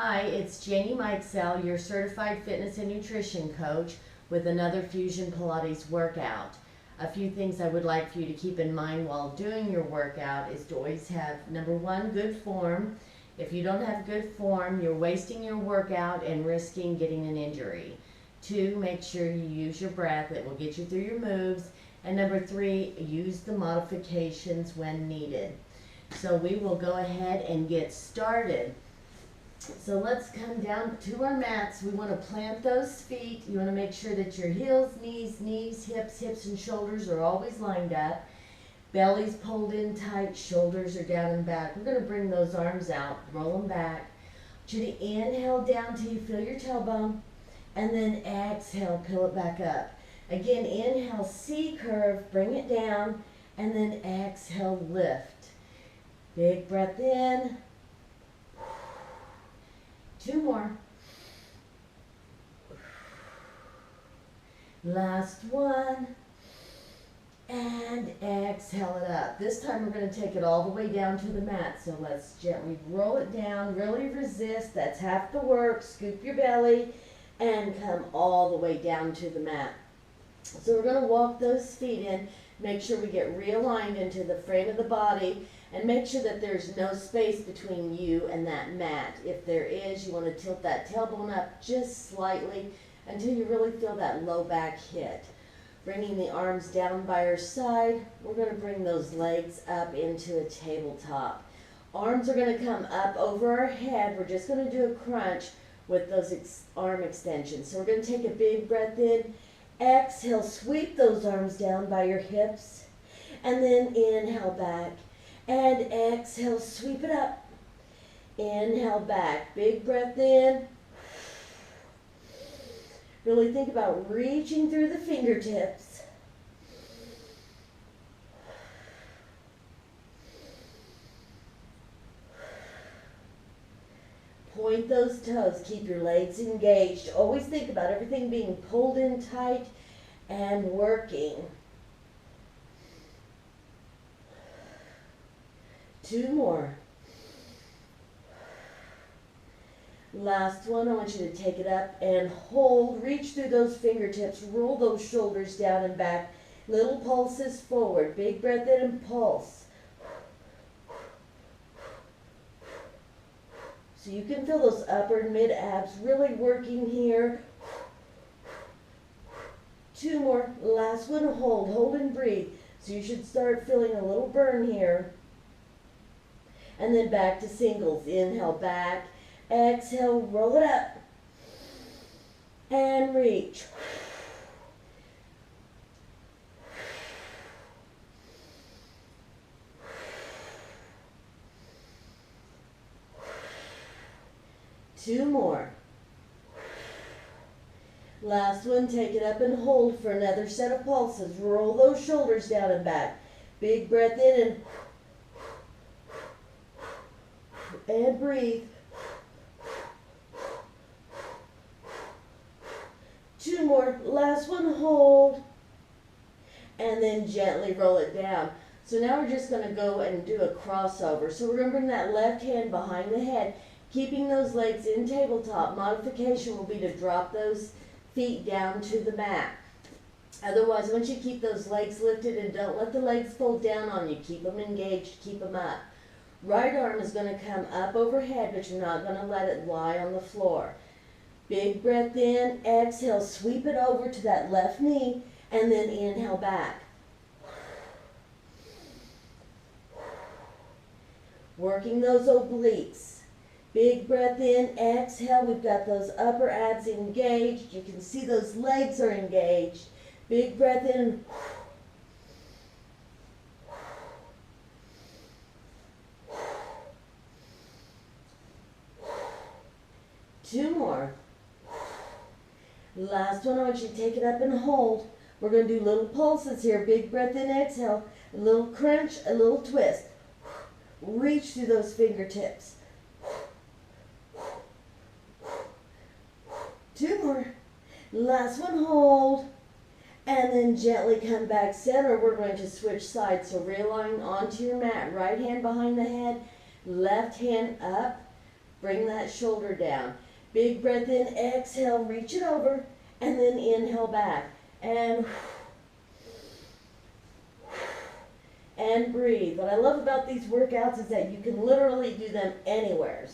Hi, it's Janie Mikesell, your certified fitness and nutrition coach with another Fusion Pilates workout. A few things I would like for you to keep in mind while doing your workout is to always have, number one, good form. If you don't have good form, you're wasting your workout and risking getting an injury. Two, make sure you use your breath. It will get you through your moves. And number three, use the modifications when needed. So we will go ahead and get started. So let's come down to our mats. We want to plant those feet. You want to make sure that your heels, knees, hips, and shoulders are always lined up. Belly's pulled in tight, shoulders are down and back. We're going to bring those arms out, roll them back. I want you to inhale down till you feel your tailbone, and then exhale, peel it back up. Again, inhale, C curve, bring it down, and then exhale, lift. Big breath in. Two more. Last one. And exhale it up. This time we're going to take it all the way down to the mat. So let's gently roll it down. Really resist. That's half the work. Scoop your belly and come all the way down to the mat. So we're going to walk those feet in. Make sure we get realigned into the frame of the body. And make sure that there's no space between you and that mat. If there is, you want to tilt that tailbone up just slightly until you really feel that low back hit. Bringing the arms down by your side, we're going to bring those legs up into a tabletop. Arms are going to come up over our head. We're just going to do a crunch with those arm extensions. So we're going to take a big breath in. Exhale, sweep those arms down by your hips. And then inhale back. And exhale, sweep it up. Inhale back. Big breath in. Really think about reaching through the fingertips. Point those toes. Keep your legs engaged. Always think about everything being pulled in tight and working. Two more. Last one, I want you to take it up and hold. Reach through those fingertips. Roll those shoulders down and back. Little pulses forward. Big breath in and pulse. So you can feel those upper and mid abs really working here. Two more. Last one, hold. Hold and breathe. So you should start feeling a little burn here. And then back to singles. Inhale back. Exhale, roll it up. And reach. Two more. Last one, take it up and hold for another set of pulses. Roll those shoulders down and back. Big breath in and breathe. Two more. Last one, hold. And then gently roll it down. So now we're just going to go and do a crossover. So we're going to bring that left hand behind the head, keeping those legs in tabletop. Modification will be to drop those feet down to the mat. Otherwise, once you keep those legs lifted and don't let the legs fold down on you, keep them engaged, keep them up. Right arm is going to come up overhead, but you're not going to let it lie on the floor. Big breath in, exhale, sweep it over to that left knee, and then inhale back. Working those obliques. Big breath in, exhale, we've got those upper abs engaged. You can see those legs are engaged. Big breath in. Two more. Last one, I want you to take it up and hold. We're going to do little pulses here. Big breath in, exhale. A little crunch, a little twist. Reach through those fingertips. Two more. Last one, hold. And then gently come back center. We're going to switch sides. So realign onto your mat. Right hand behind the head. Left hand up. Bring that shoulder down. Big breath in, exhale, reach it over, and then inhale back. And breathe. What I love about these workouts is that you can literally do them anywhere.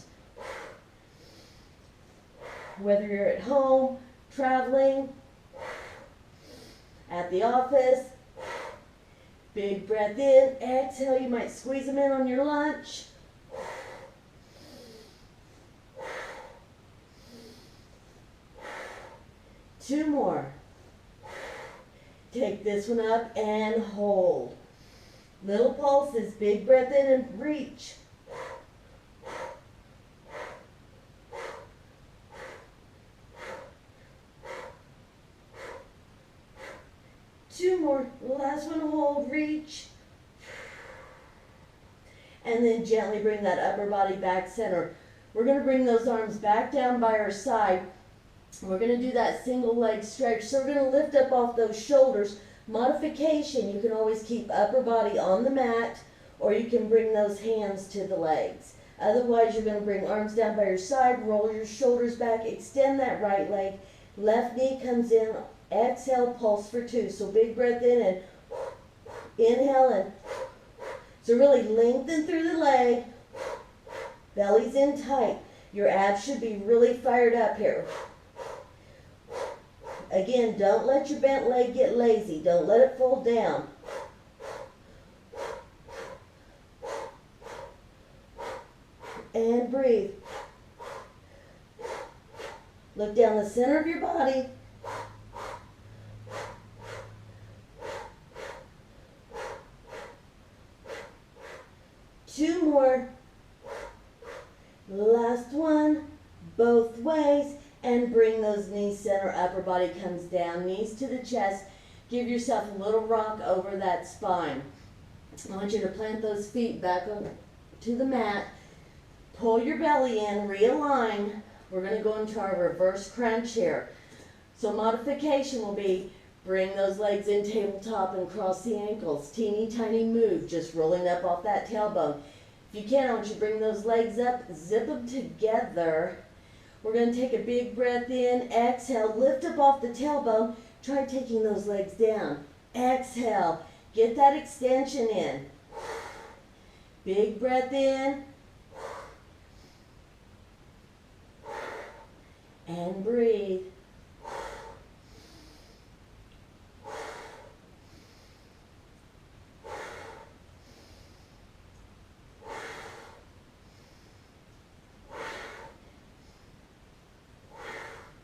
Whether you're at home, traveling, at the office. Big breath in, exhale. You might squeeze them in on your lunch. Two more. Take this one up and hold. Little pulses, big breath in and reach. Two more. Last one, hold, reach. And then gently bring that upper body back center. We're going to bring those arms back down by our side. We're going to do that single leg stretch. So we're going to lift up off those shoulders. Modification, you can always keep upper body on the mat, or you can bring those hands to the legs. Otherwise, you're going to bring arms down by your side, roll your shoulders back, extend that right leg. Left knee comes in, exhale, pulse for two. So big breath in and inhale and so really lengthen through the leg. Belly's in tight. Your abs should be really fired up here. Again, don't let your bent leg get lazy. Don't let it fold down. And breathe. Look down the center of your body. Two more. Last one. Both ways. And bring those knees center, upper body comes down, knees to the chest. Give yourself a little rock over that spine. I want you to plant those feet back to the mat. Pull your belly in, realign. We're going to go into our reverse crunch here. So modification will be bring those legs in tabletop and cross the ankles. Teeny tiny move, just rolling up off that tailbone. If you can, I want you to bring those legs up, zip them together. We're going to take a big breath in, exhale, lift up off the tailbone. Try taking those legs down. Exhale, get that extension in. Big breath in. And breathe.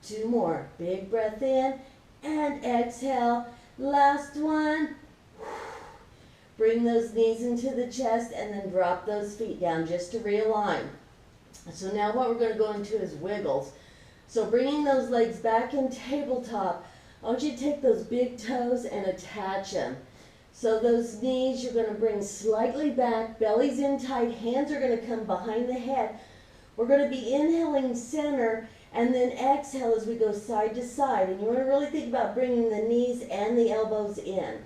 Two more. Big breath in and exhale. Last one. Bring those knees into the chest and then drop those feet down just to realign. So now what we're going to go into is wiggles. So bringing those legs back in tabletop, I want you to take those big toes and attach them. So those knees you're going to bring slightly back, belly's in tight, hands are going to come behind the head. We're going to be inhaling center and then exhale as we go side to side. And you want to really think about bringing the knees and the elbows in.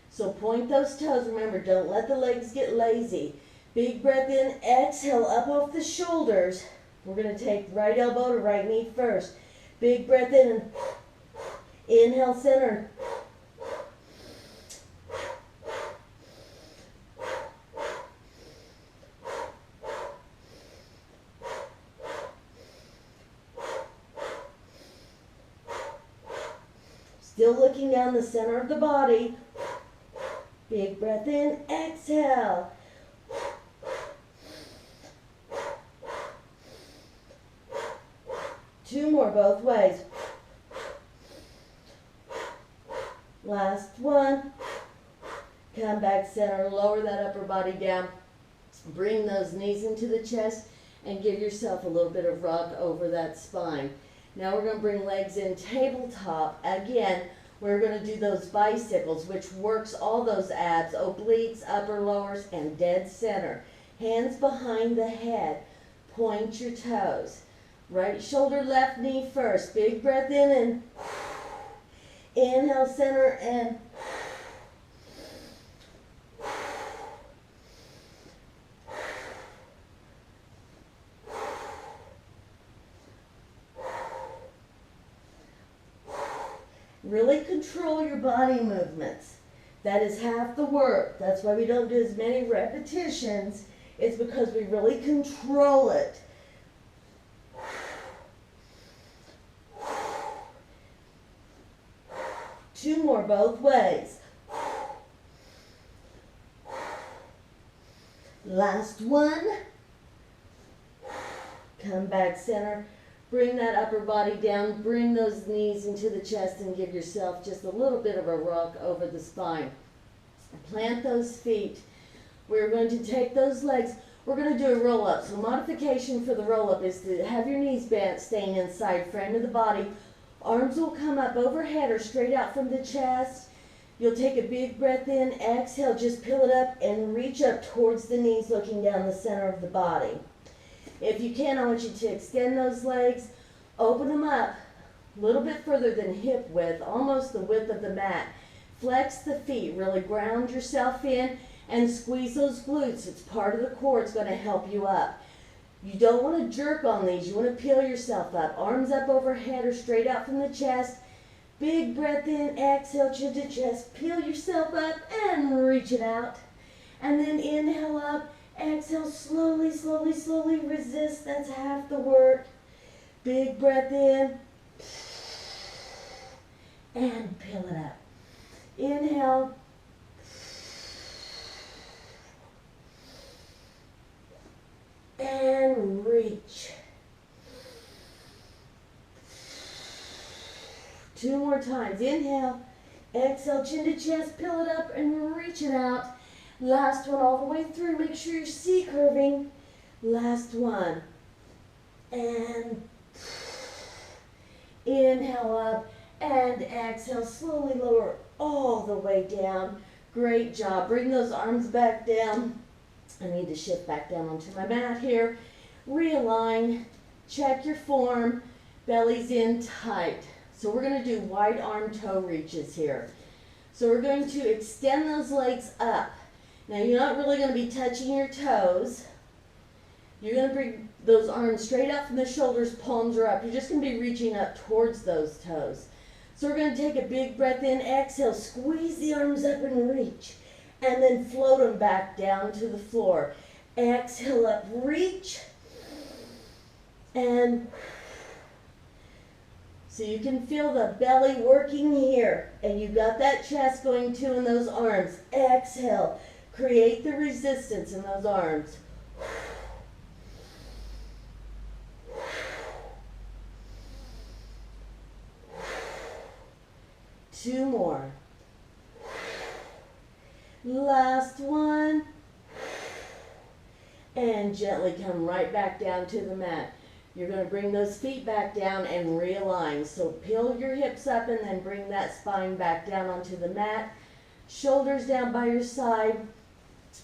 So point those toes. Remember, don't let the legs get lazy. Big breath in, exhale up off the shoulders. We're going to take right elbow to right knee first. Big breath in and inhale center. Still looking down the center of the body. Big breath in, exhale. Two more both ways. Last one. Come back center, lower that upper body down. Bring those knees into the chest and give yourself a little bit of rock over that spine. Now we're going to bring legs in tabletop. Again, we're going to do those bicycles, which works all those abs, obliques, upper lowers, and dead center. Hands behind the head. Point your toes. Right shoulder, left knee first. Big breath in and inhale center and Really control your body movements. That is half the work. That's why we don't do as many repetitions. It's because we really control it. Two more both ways. Last one. Come back center. Bring that upper body down. Bring those knees into the chest and give yourself just a little bit of a rock over the spine. Plant those feet. We're going to take those legs. We're going to do a roll-up. So modification for the roll-up is to have your knees bent, staying inside frame of the body. Arms will come up overhead or straight out from the chest. You'll take a big breath in. Exhale, just peel it up and reach up towards the knees, looking down the center of the body. If you can, I want you to extend those legs. Open them up a little bit further than hip width, almost the width of the mat. Flex the feet. Really ground yourself in and squeeze those glutes. It's part of the core. It's going to help you up. You don't want to jerk on these. You want to peel yourself up. Arms up overhead or straight out from the chest. Big breath in. Exhale, chin to chest. Peel yourself up and reach it out. And then inhale up. Exhale, slowly, slowly, slowly. Resist. That's half the work. Big breath in. And peel it up. Inhale. And reach. Two more times. Inhale. Exhale, chin to chest. Peel it up and reach it out. Last one all the way through. Make sure you're C-curving. Last one. And inhale up. And exhale. Slowly lower all the way down. Great job. Bring those arms back down. I need to shift back down onto my mat here. Realign. Check your form. Belly's in tight. So we're going to do wide arm toe reaches here. So we're going to extend those legs up. Now you're not really going to be touching your toes. You're going to bring those arms straight up from the shoulders, palms are up. You're just going to be reaching up towards those toes. So we're going to take a big breath in, exhale, squeeze the arms up and reach. And then float them back down to the floor. Exhale up, reach. And so you can feel the belly working here. And you got that chest going too in those arms. Exhale. Create the resistance in those arms. Two more. Last one. And gently come right back down to the mat. You're going to bring those feet back down and realign. So peel your hips up and then bring that spine back down onto the mat. Shoulders down by your side.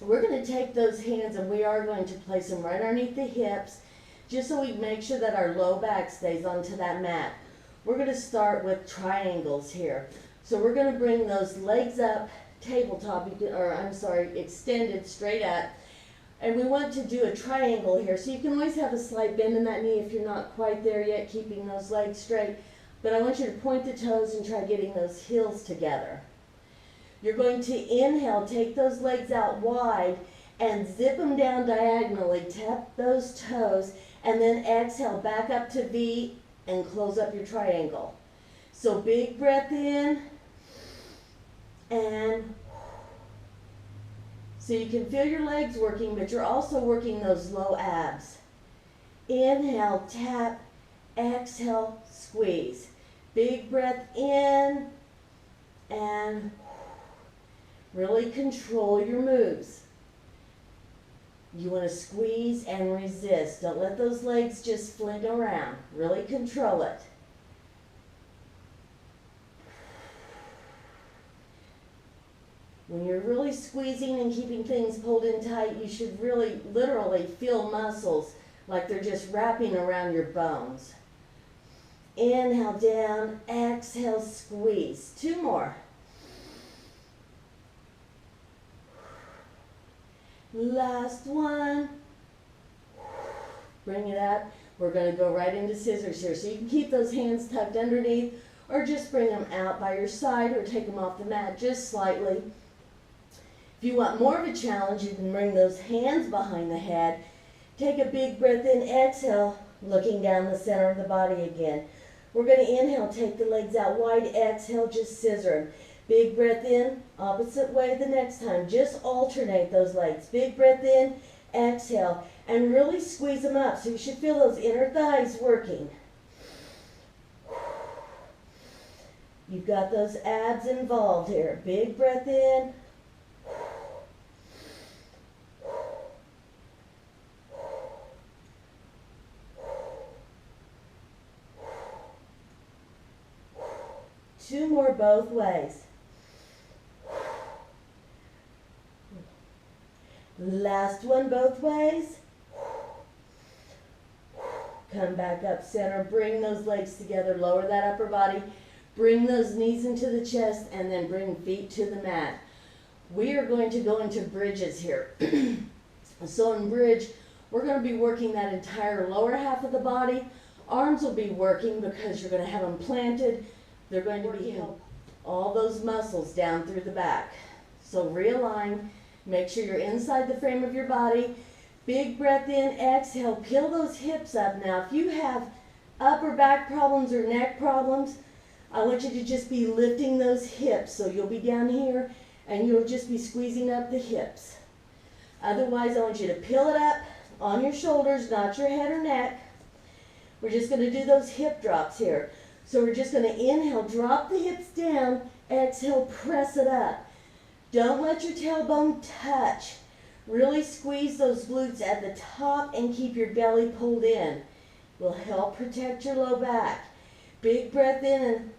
We're going to take those hands and we are going to place them right underneath the hips, just so we make sure that our low back stays onto that mat. We're going to start with triangles here. So we're going to bring those legs up, tabletop, extended straight up. And we want to do a triangle here. So you can always have a slight bend in that knee if you're not quite there yet, keeping those legs straight. But I want you to point the toes and try getting those heels together. You're going to inhale, take those legs out wide and zip them down diagonally. Tap those toes and then exhale back up to V and close up your triangle. So big breath in and so you can feel your legs working, but you're also working those low abs. Inhale, tap, exhale, squeeze. Big breath in and really control your moves. You want to squeeze and resist. Don't let those legs just fling around. Really control it. When you're really squeezing and keeping things pulled in tight, you should really literally feel muscles like they're just wrapping around your bones. Inhale down, exhale, squeeze. Two more. Last one. Bring it up. We're going to go right into scissors here. So you can keep those hands tucked underneath, or just bring them out by your side or take them off the mat just slightly. If you want more of a challenge, you can bring those hands behind the head. Take a big breath in, exhale, looking down the center of the body again. We're going to inhale, take the legs out wide, exhale, just scissor them. Big breath in, opposite way the next time. Just alternate those legs. Big breath in, exhale, and really squeeze them up. So you should feel those inner thighs working. You've got those abs involved here. Big breath in. Two more both ways. Last one both ways. Come back up center. Bring those legs together. Lower that upper body. Bring those knees into the chest and then bring feet to the mat. We are going to go into bridges here. So in bridge, we're going to be working that entire lower half of the body. Arms will be working because you're going to have them planted. They're going to be helping all those muscles down through the back. So realign. Make sure you're inside the frame of your body. Big breath in, exhale. Peel those hips up now. If you have upper back problems or neck problems, I want you to just be lifting those hips. So you'll be down here and you'll just be squeezing up the hips. Otherwise, I want you to peel it up on your shoulders, not your head or neck. We're just going to do those hip drops here. So we're just going to inhale, drop the hips down, exhale, press it up. Don't let your tailbone touch. Really squeeze those glutes at the top and keep your belly pulled in. Will help protect your low back. Big breath in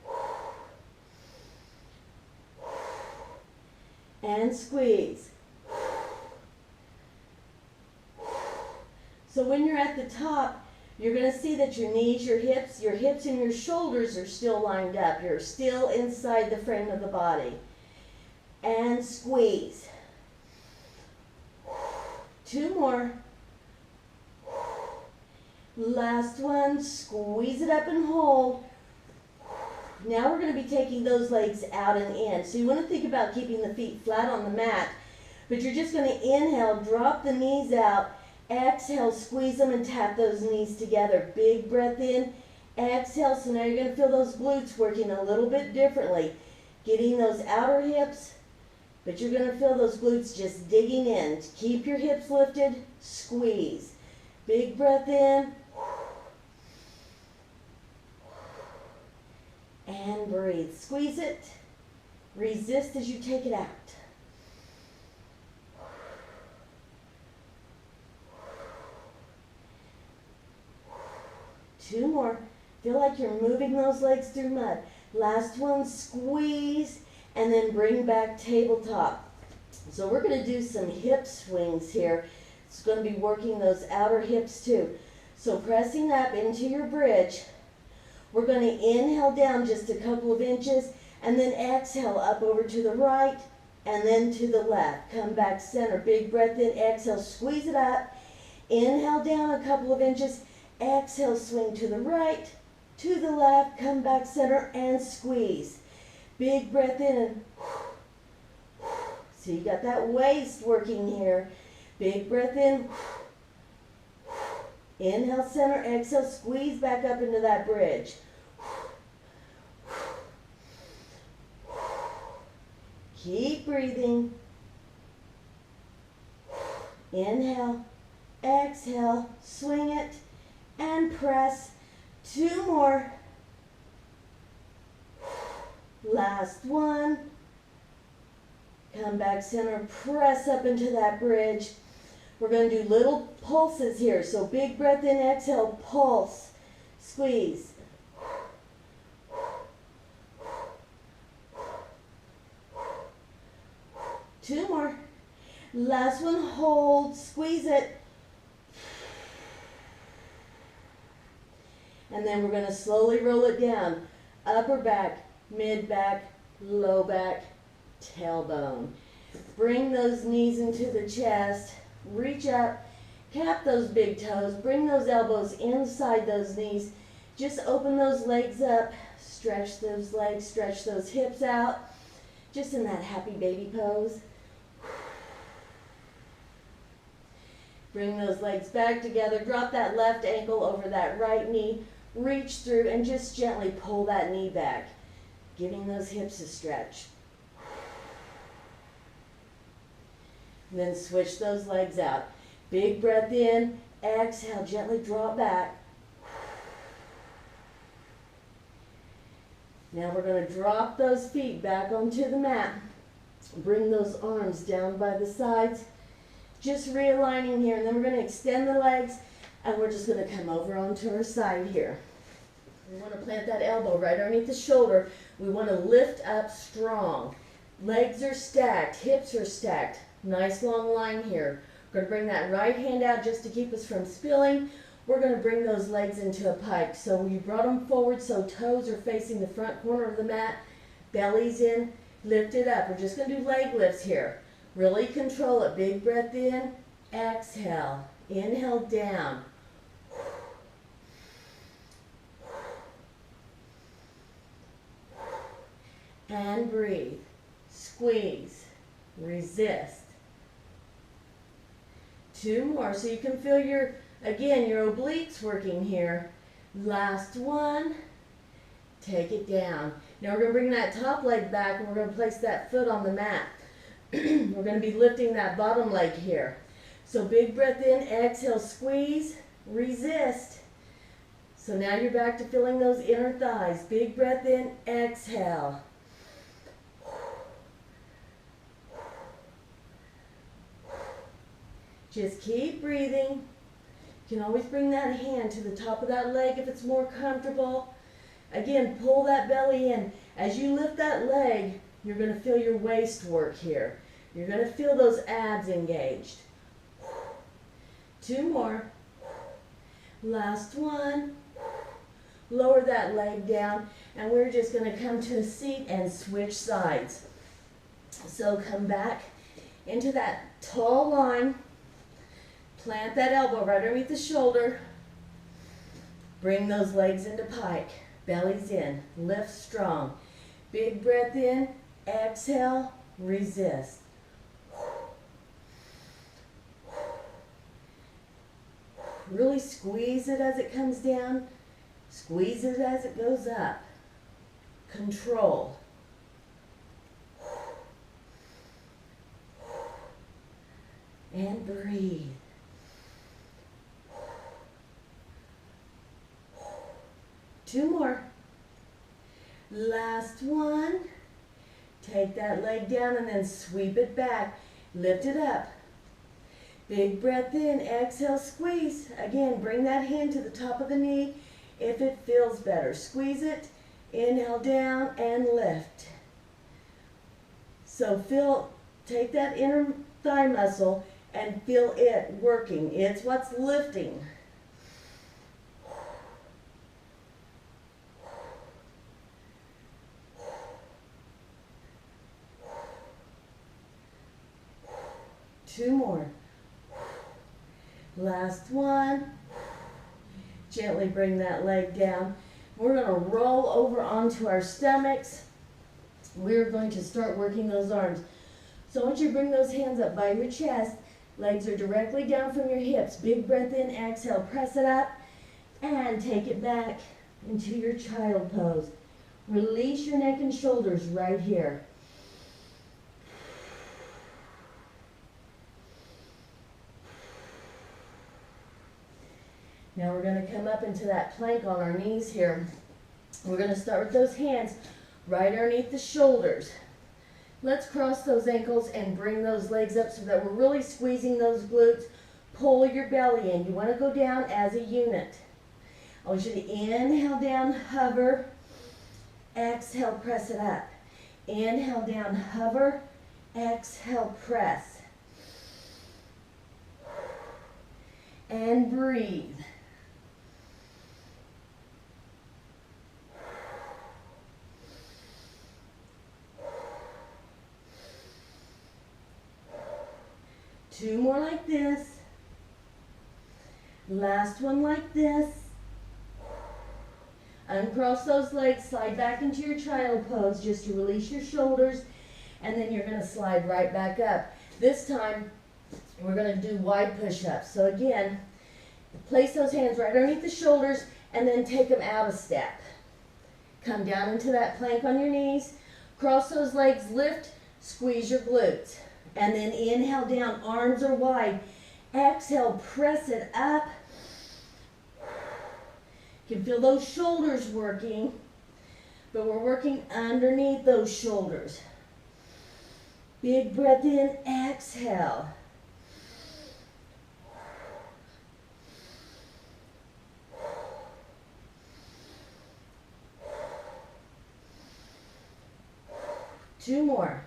and squeeze. So when you're at the top, you're going to see that your knees, your hips and your shoulders are still lined up. You're still inside the frame of the body. And squeeze. Two more. Last one. Squeeze it up and hold. Now we're going to be taking those legs out and in. So you want to think about keeping the feet flat on the mat. But you're just going to inhale, drop the knees out. Exhale, squeeze them and tap those knees together. Big breath in. Exhale. So now you're going to feel those glutes working a little bit differently. Getting those outer hips. But you're going to feel those glutes just digging in. Keep your hips lifted. Squeeze. Big breath in. And breathe. Squeeze it. Resist as you take it out. Two more. Feel like you're moving those legs through mud. Last one, squeeze. And then bring back tabletop. So we're going to do some hip swings here. It's going to be working those outer hips too. So pressing up into your bridge, we're going to inhale down just a couple of inches and then exhale up over to the right and then to the left. Come back center, big breath in, exhale, squeeze it up. Inhale down a couple of inches, exhale, swing to the right, to the left, come back center and squeeze. Big breath in and so you got that waist working here. Big breath in. Inhale center, exhale, squeeze back up into that bridge. Keep breathing. Inhale, exhale, swing it and press. Two more. Last one. Come back center, press up into that bridge. We're going to do little pulses here. So big breath in, exhale, pulse, squeeze. Two more. Last one, hold, squeeze it. And then we're going to slowly roll it down. Upper back, mid back, low back, tailbone. Bring those knees into the chest. Reach up, cap those big toes. Bring those elbows inside those knees. Just open those legs up, stretch those legs, stretch those hips out, just in that happy baby pose. Bring those legs back together, drop that left ankle over that right knee, reach through and just gently pull that knee back, giving those hips a stretch. And then switch those legs out. Big breath in, exhale, gently draw back. Now we're going to drop those feet back onto the mat. Bring those arms down by the sides. Just realigning here, and then we're going to extend the legs, and we're just going to come over onto our side here. We want to plant that elbow right underneath the shoulder. We want to lift up strong. Legs are stacked, hips are stacked. Nice long line here. We're going to bring that right hand out just to keep us from spilling. We're going to bring those legs into a pike. So we brought them forward so toes are facing the front corner of the mat. Belly's in, lift it up. We're just going to do leg lifts here. Really control it. Big breath in, exhale. Inhale down. And breathe. Squeeze. Resist. 2 more so you can feel your obliques working here. Last one. Take it down. Now we're going to bring that top leg back and we're going to place that foot on the mat. We're going to be lifting that bottom leg here. So big breath in, exhale, squeeze, resist. So now you're back to feeling those inner thighs. Big breath in, exhale. Just keep breathing. You can always bring that hand to the top of that leg if it's more comfortable. Again, pull that belly in. As you lift that leg, you're going to feel your waist work here. You're going to feel those abs engaged. 2 more. Last one. Lower that leg down, and we're just going to come to a seat and switch sides. So come back into that tall line. Plant that elbow right underneath the shoulder. Bring those legs into pike. Belly's in. Lift strong. Big breath in. Exhale. Resist. Really squeeze it as it comes down. Squeeze it as it goes up. Control. And breathe. Two more. Last one. Take that leg down and then sweep it back. Lift it up. Big breath in. Exhale, squeeze. Again, bring that hand to the top of the knee if it feels better. Squeeze it. Inhale down and lift. So take that inner thigh muscle and feel it working. It's what's lifting. Two more. Last one. Gently bring that leg down. We're going to roll over onto our stomachs. We're going to start working those arms. So I want you to bring those hands up by your chest. Legs are directly down from your hips. Big breath in, exhale, press it up, and take it back into your child pose. Release your neck and shoulders right here. Now we're going to come up into that plank on our knees here. We're going to start with those hands right underneath the shoulders. Let's cross those ankles and bring those legs up so that we're really squeezing those glutes. Pull your belly in. You want to go down as a unit. I want you to inhale down, hover. Exhale, press it up. Inhale down, hover. Exhale, press. And breathe. Two more like this. Last one like this. Uncross those legs, slide back into your child pose just to release your shoulders, and then you're gonna slide right back up. This time, we're gonna do wide push-ups. So again, place those hands right underneath the shoulders and then take them out a step. Come down into that plank on your knees, cross those legs, lift, squeeze your glutes. And then inhale down, arms are wide. Exhale, press it up. You can feel those shoulders working, but we're working underneath those shoulders. Big breath in, exhale. Two more.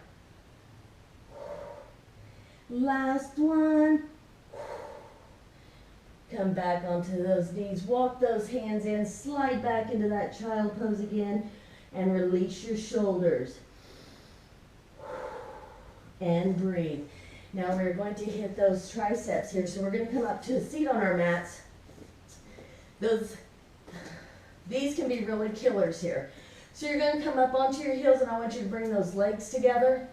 Last one. Come back onto those knees. Walk those hands in. Slide back into that child pose again. And release your shoulders. And breathe. Now we're going to hit those triceps here. So we're going to come up to a seat on our mats. These can be really killers here. So you're going to come up onto your heels, and I want you to bring those legs together.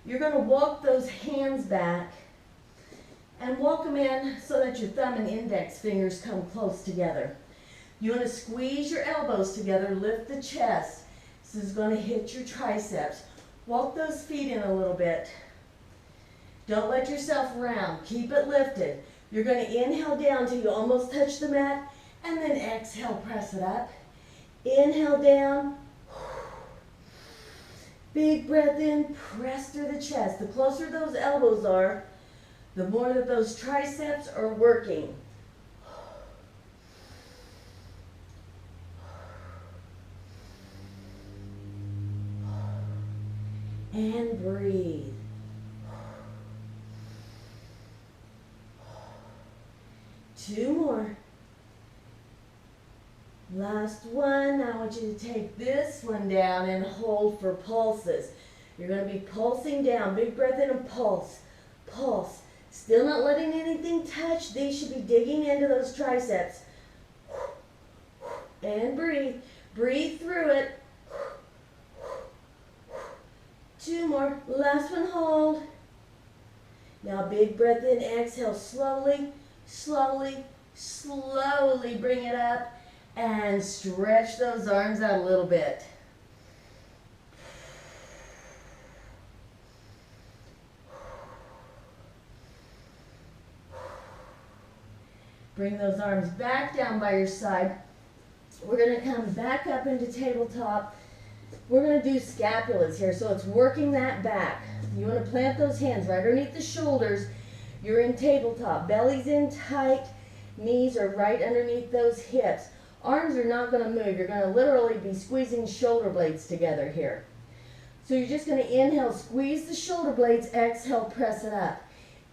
You're going to walk those hands back and walk them in so that your thumb and index fingers come close together. You want to squeeze your elbows together, lift the chest. This is going to hit your triceps. Walk those feet in a little bit. Don't let yourself round. Keep it lifted. You're going to inhale down till you almost touch the mat, and then exhale, press it up. Inhale down. Big breath in, press through the chest. The closer those elbows are, the more that those triceps are working. And breathe. Two more. Last one. I want you to take this one down and hold for pulses. You're going to be pulsing down. Big breath in and pulse. Pulse. Still not letting anything touch. These should be digging into those triceps. And breathe. Breathe through it. Two more. Last one, hold. Now big breath in, exhale. Slowly, slowly, slowly bring it up. And stretch those arms out a little bit. Bring those arms back down by your side. We're going to come back up into tabletop. We're going to do scapulas here, so it's working that back. You want to plant those hands right underneath the shoulders. You're in tabletop. Belly's in tight. Knees are right underneath those hips. Arms are not going to move. You're going to literally be squeezing shoulder blades together here. So you're just going to inhale, squeeze the shoulder blades, exhale, press it up.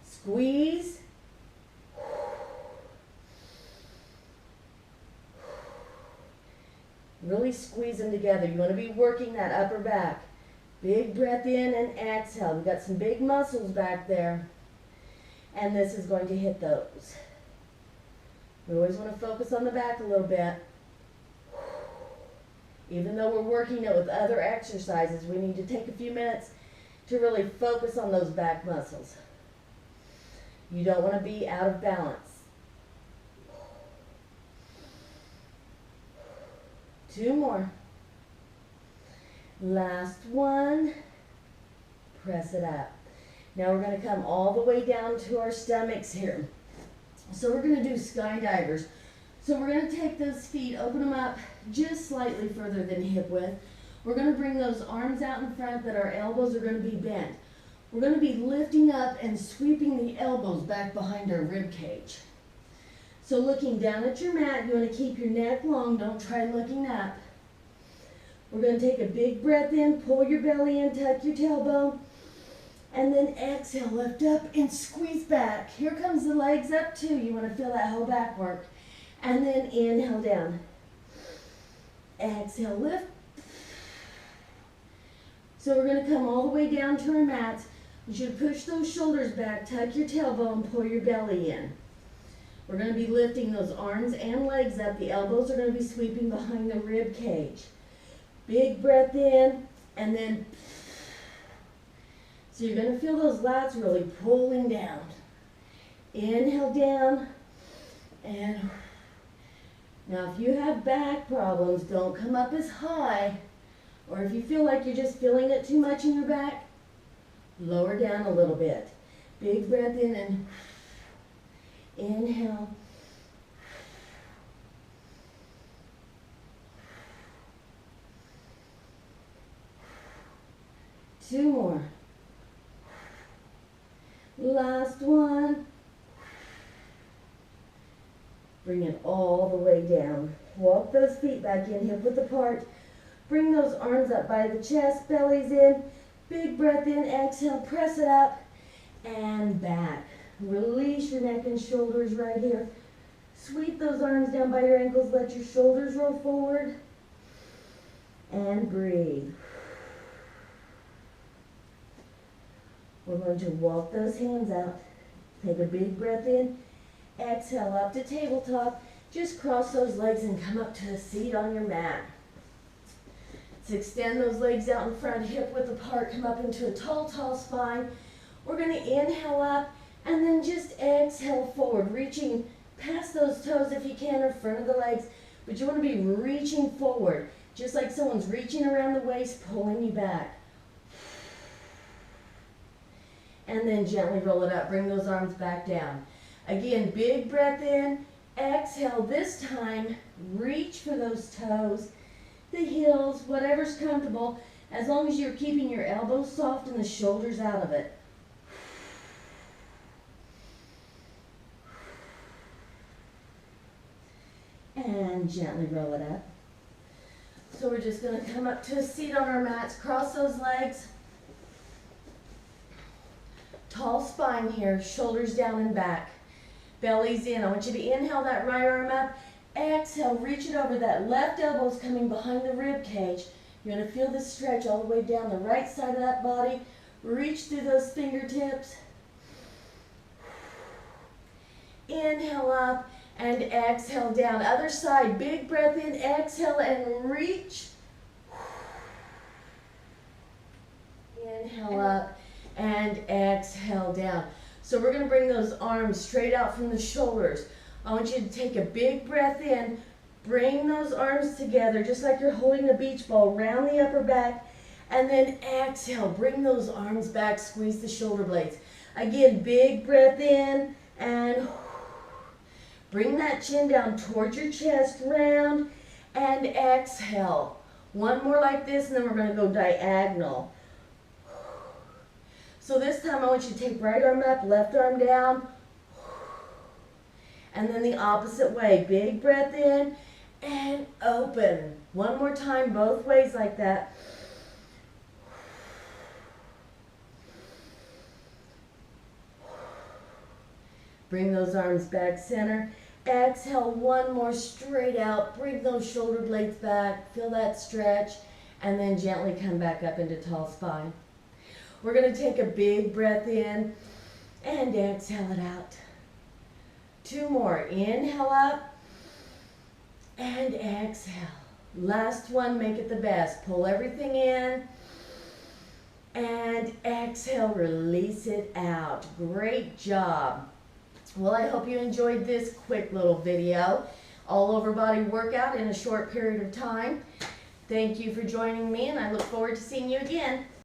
Squeeze. Really squeeze them together. You want to be working that upper back. Big breath in and exhale. We've got some big muscles back there. And this is going to hit those. We always want to focus on the back a little bit. Even though we're working it with other exercises, we need to take a few minutes to really focus on those back muscles. You don't want to be out of balance. Two more. Last one. Press it up. Now we're going to come all the way down to our stomachs here. So we're going to do skydivers. So we're going to take those feet, open them up just slightly further than hip width. We're going to bring those arms out in front that our elbows are going to be bent. We're going to be lifting up and sweeping the elbows back behind our rib cage. So looking down at your mat, you want to keep your neck long. Don't try looking up. We're going to take a big breath in, pull your belly in, tuck your tailbone. And then exhale, lift up and squeeze back. Here comes the legs up too. You want to feel that whole back work. And then inhale down. Exhale, lift. So we're going to come all the way down to our mats. You should push those shoulders back, tuck your tailbone, pull your belly in. We're going to be lifting those arms and legs up. The elbows are going to be sweeping behind the rib cage. Big breath in, and then, so you're going to feel those lats really pulling down. Inhale down, and now if you have back problems, don't come up as high, or if you feel like you're just feeling it too much in your back, lower down a little bit. Big breath in and inhale. Two more. Last one. Bring it all the way down. Walk those feet back in, hip width apart. Bring those arms up by the chest, bellies in. Big breath in, exhale, press it up and back. Release your neck and shoulders right here. Sweep those arms down by your ankles, let your shoulders roll forward. And breathe. We're going to walk those hands out. Take a big breath in. Exhale up to tabletop. Just cross those legs and come up to a seat on your mat. Let's extend those legs out in front, hip width apart. Come up into a tall, tall spine. We're going to inhale up and then just exhale forward, reaching past those toes if you can, or front of the legs. But you want to be reaching forward, just like someone's reaching around the waist, pulling you back. And then gently roll it up. Bring those arms back down. Again, big breath in. Exhale. This time, reach for those toes, the heels, whatever's comfortable, as long as you're keeping your elbows soft and the shoulders out of it. And gently roll it up. So we're just going to come up to a seat on our mats. Cross those legs. Tall spine here, shoulders down and back, bellies in. I want you to inhale that right arm up, exhale, reach it over. That left elbow's coming behind the rib cage. You're going to feel this stretch all the way down the right side of that body. Reach through those fingertips. Inhale up and exhale down. Other side, big breath in, exhale and reach. Inhale up and exhale down. So we're going to bring those arms straight out from the shoulders. I want you to take a big breath in, bring those arms together just like you're holding a beach ball, round the upper back, and then exhale, bring those arms back, squeeze the shoulder blades. Again, big breath in and bring that chin down towards your chest, round, and exhale. One more like this, and then we're going to go diagonal. So this time I want you to take right arm up, left arm down, and then the opposite way. Big breath in and open. One more time, both ways like that. Bring those arms back center. Exhale, one more straight out. Bring those shoulder blades back. Feel that stretch. And then gently come back up into tall spine. We're going to take a big breath in and exhale it out. Two more. Inhale up and exhale. Last one, make it the best. Pull everything in and exhale, release it out. Great job. Well, I hope you enjoyed this quick little video. All over body workout in a short period of time. Thank you for joining me, and I look forward to seeing you again.